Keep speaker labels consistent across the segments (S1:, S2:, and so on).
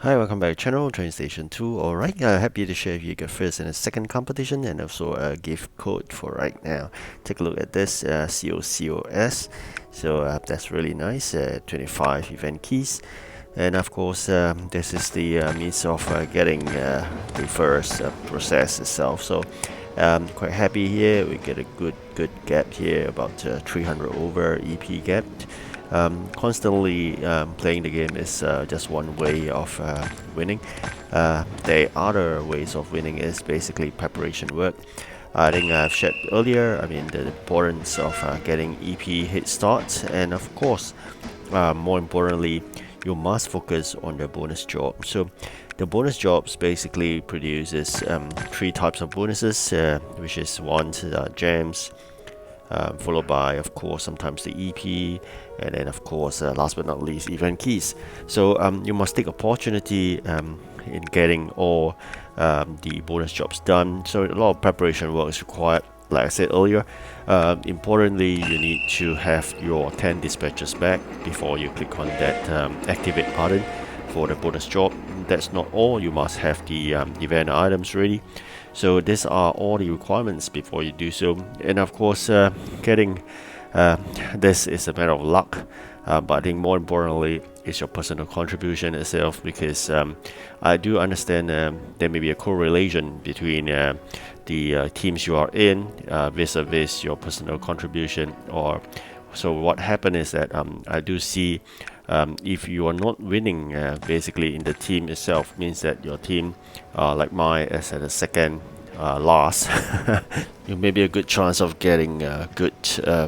S1: Hi, welcome back to channel TrainStation2. Alright, happy to share with you the first and the second competition and also a gift code for right now. Take a look at this COCOS. So that's really nice. 25 event keys. And of course, this is the means of getting the first process itself. So quite happy here. We get a good gap here, about 300 over EP gap. Constantly playing the game is just one way of winning. The other ways of winning is basically preparation work. I think I've shared earlier, the importance of getting EP hit starts, and of course, more importantly, you must focus on the bonus job. So the bonus jobs basically produces three types of bonuses, which is one, gems, followed by, of course, sometimes the EP, and then, of course, last but not least, event keys. So you must take opportunity in getting all the bonus jobs done. So a lot of preparation work is required. Like I said earlier, importantly, you need to have your 10 dispatches back before you click on that activate button for the bonus job. That's not all. You must have the event items ready. So these are all the requirements before you do so. And of course, getting this is a matter of luck. But I think more importantly is your personal contribution itself, because I do understand there may be a correlation between the teams you are in vis-a-vis your personal contribution. Or so what happened is that I do see if you are not winning basically in the team itself, means that your team like mine is at the second last, you may be a good chance of getting good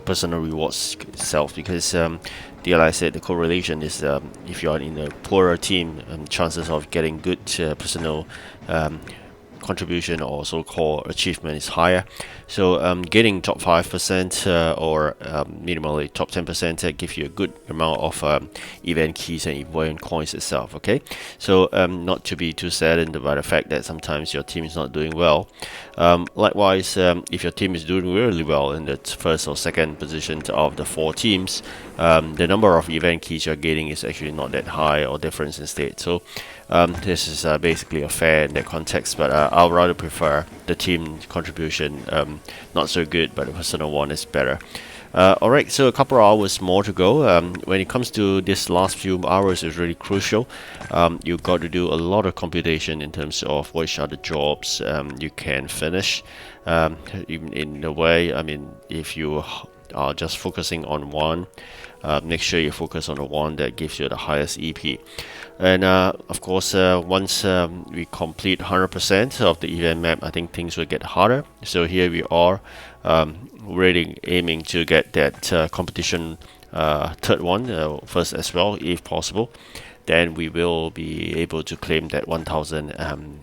S1: personal rewards itself, because like I said, the correlation is if you're in a poorer team, chances of getting good personal contribution or so-called achievement is higher. So getting top 5% or minimally top 10% gives you a good amount of event keys and event coins itself. Okay, so not to be too saddened by the fact that sometimes your team is not doing well. Likewise, if your team is doing really well in the first or second position of the four teams, the number of event keys you're getting is actually not that high or different instead. So this is basically a fair in that context, but I'll rather prefer the team contribution. Not so good, but the personal one is better. Alright, so a couple of hours more to go. When it comes to this last few hours, is really crucial. You've got to do a lot of computation in terms of which are the jobs you can finish. In a way, if you are just focusing on one, make sure you focus on the one that gives you the highest EP. And of course, once we complete 100% of the event map, I think things will get harder. So here we are, really aiming to get that competition third one first as well, if possible. Then we will be able to claim that 1000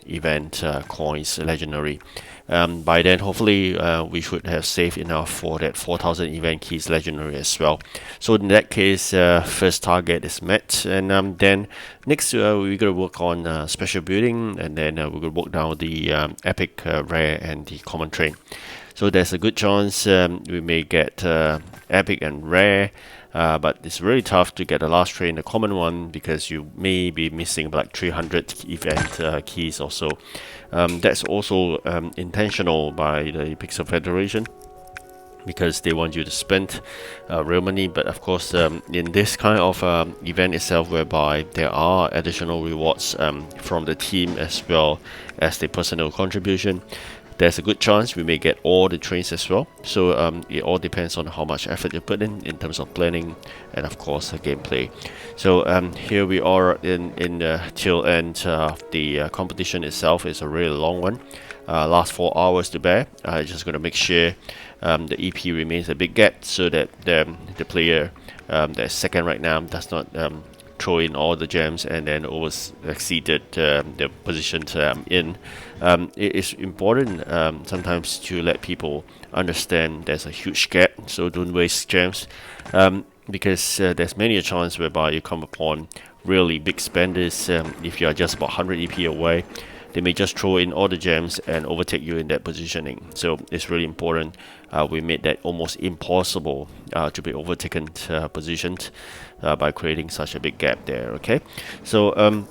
S1: event coins legendary. By then, hopefully, we should have saved enough for that 4000 event keys legendary as well. So in that case, first target is met, and then next we're gonna work on special building, and then we're gonna work down the epic, rare, and the common train. So there's a good chance we may get epic and rare. But it's really tough to get the last train, the common one, because you may be missing like 300 event keys or so. That's also intentional by the Pixel Federation, because they want you to spend real money. But of course, in this kind of event itself, whereby there are additional rewards from the team as well as the personal contribution, there's a good chance we may get all the trains as well. So it all depends on how much effort you put in terms of planning and of course gameplay. So here we are in the tail end of the competition itself. Is a really long one, last 4 hours to bear. Just going to make sure the EP remains a big gap, so that the player that's second right now does not throw in all the gems and then always exceeded the positions in. It is important sometimes to let people understand there's a huge gap, so don't waste gems, because there's many a chance whereby you come upon really big spenders. If you are just about 100 EP away, they may just throw in all the gems and overtake you in that positioning. So it's really important we made that almost impossible to be overtaken positioned by creating such a big gap there. Okay, so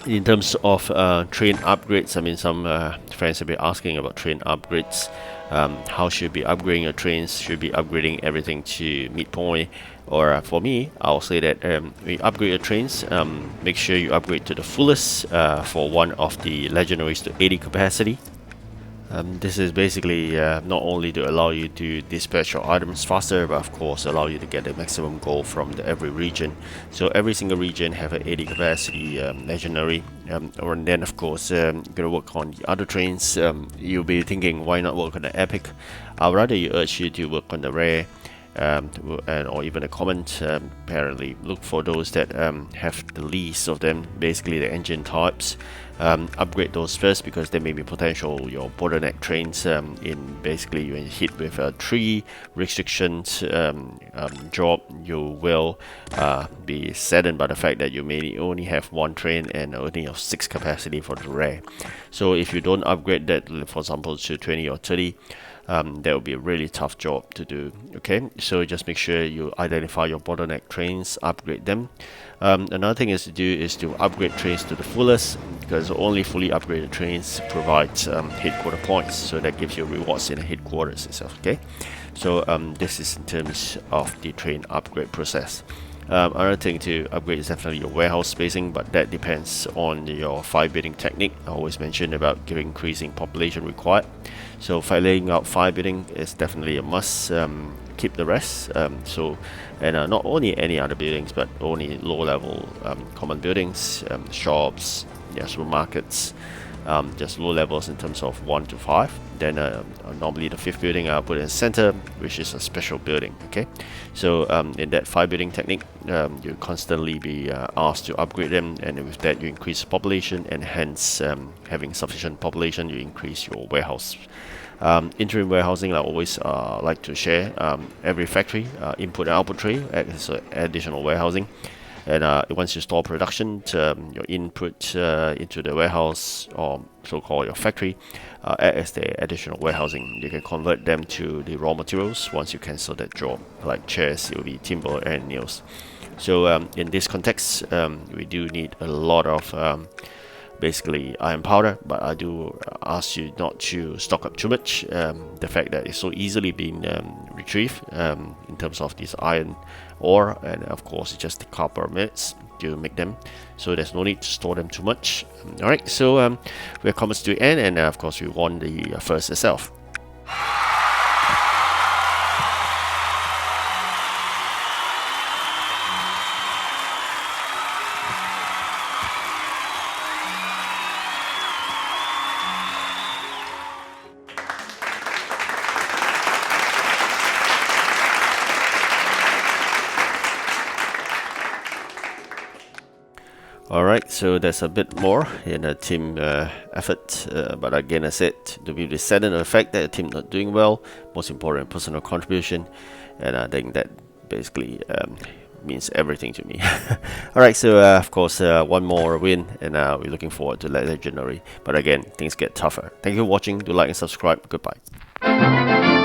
S1: In terms of train upgrades, I mean, some friends have been asking about train upgrades. How should be upgrading your trains? Should be upgrading everything to midpoint? Or for me, I'll say that when you upgrade your trains, make sure you upgrade to the fullest for one of the legendaries to 80 capacity. This is basically not only to allow you to dispatch your items faster, but of course allow you to get the maximum gold from every region. So every single region have an 80 capacity legendary. Or then of course you're gonna work on the other trains. You'll be thinking, why not work on the epic? I'd rather urge you to work on the rare. Or even a comment. Apparently look for those that have the least of them, basically the engine types. Upgrade those first, because there may be potential your bottleneck trains in basically you hit with a 3 restrictions drop, you will be saddened by the fact that you may only have 1 train and only have 6 capacity for the rare. So if you don't upgrade that, for example, to 20 or 30, that will be a really tough job to do. Okay, so just make sure you identify your bottleneck trains, upgrade them. Another thing is to upgrade trains to the fullest, because only fully upgraded trains provide headquarter points, so that gives you rewards in the headquarters itself. Okay, so this is in terms of the train upgrade process. Another thing to upgrade is definitely your warehouse spacing, but that depends on your 5 bidding technique. I always mention about increasing population required. So laying out 5 bidding is definitely a must. Keep the rest. Not only any other buildings, but only low level common buildings, shops, supermarkets. Just low levels in terms of 1 to 5. Then normally the 5th building I'll put in the center, which is a special building. Okay, so in that 5 building technique, you constantly be asked to upgrade them, and with that you increase population, and hence having sufficient population, you increase your warehouse. Interim warehousing, I always like to share. Every factory input and output tray as additional warehousing. And once you store production, your input into the warehouse, or so-called your factory, as the additional warehousing. You can convert them to the raw materials once you cancel that job, like chairs, it will be timber and nails. So in this context, we do need a lot of basically iron powder, but I do ask you not to stock up too much. The fact that it's so easily being retrieved in terms of this iron ore, and of course it's just the copper minutes to make them, so there's no need to store them too much. Alright, so we're coming to the end, and of course we won the first itself. Alright, so there's a bit more in a team effort, but again, I said, to be saddened of the fact that the team not doing well, most important, personal contribution, and I think that basically means everything to me. Alright, so of course, one more win, and we're looking forward to legendary, but again, things get tougher. Thank you for watching, do like and subscribe, goodbye.